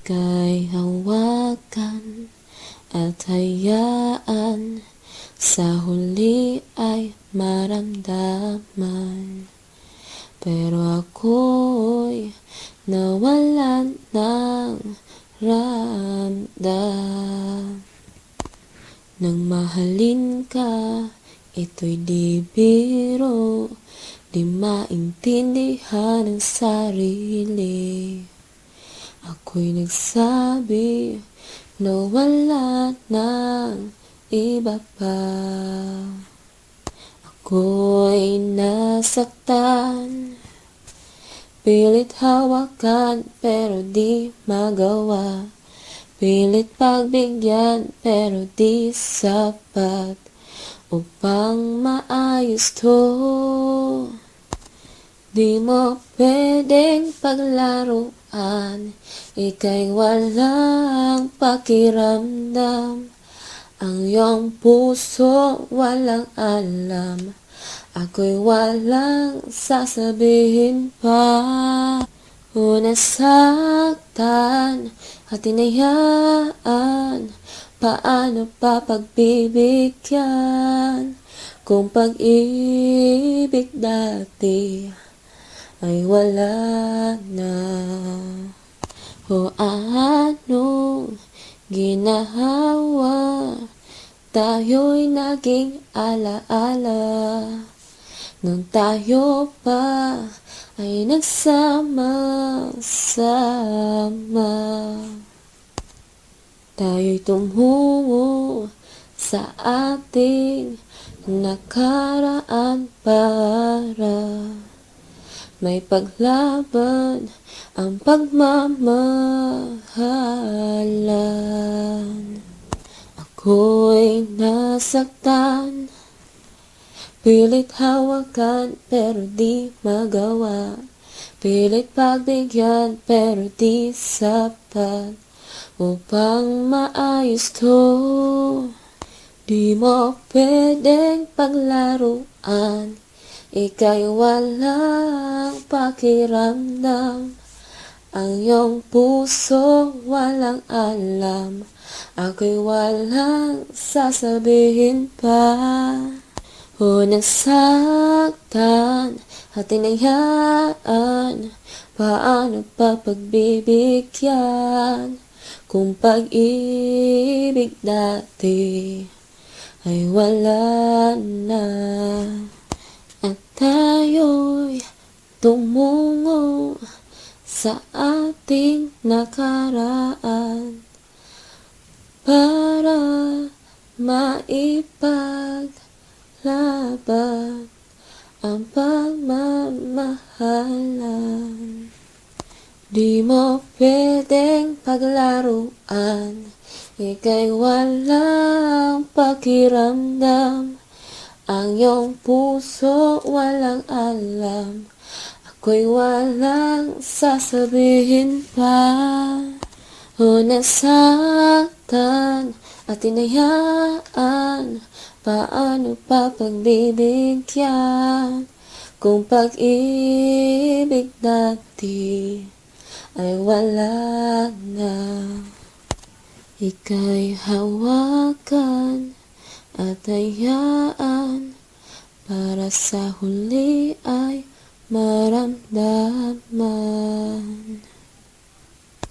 Ika'y hawakan at hayaan, sa huli ay maramdaman. Pero ako'y nawalan ng ramdam. Nang mahalin ka, ito'y di biro, di maintindihan ang sarili. Ako'y nagsabi na wala ng iba pa. Ako'y nasaktan, pilit hawakan pero di magawa. Pilit pagbigyan pero di sapat upang maayos to. Di mo pwedeng paglaruan, ika'y walang pakiramdam. Ang iyong puso walang alam, ako'y walang sasabihin pa. O nasaktan at tinayaan, paano pa pagbibigyan? Kung pag-ibig dati ay wala na. O anong ginawa, tayo'y naging alaala. Nung tayo pa ay nagsama-sama, tayo'y tumungo sa ating nakaraan para may paglaban ang pagmamahalan. Ako'y nasaktan, pilit hawakan pero di magawa. Pilit pagbigyan pero di sapat upang maayos to. Di mo pwedeng paglaruan, ika'y walang pakiramdam. Ang iyong puso walang alam, ako'y walang sasabihin pa. O nasaktan at tinayaan, paano pa pagbibigyan? Kung pag-ibig dati ay wala na. At tayo'y tumungo sa ating nakaraan para maipaglaban ang pagmamahalan. Di mo pwedeng paglaruan, ika'y walang pakiramdam. Ang iyong puso walang alam, ako'y walang sasabihin pa. O nasaktan at tinayaan, paano pa pagbibigyan? Kung pag-ibig dati ay wala na. Ika'y hawakan at hayaan, para sa huli ay maramdaman.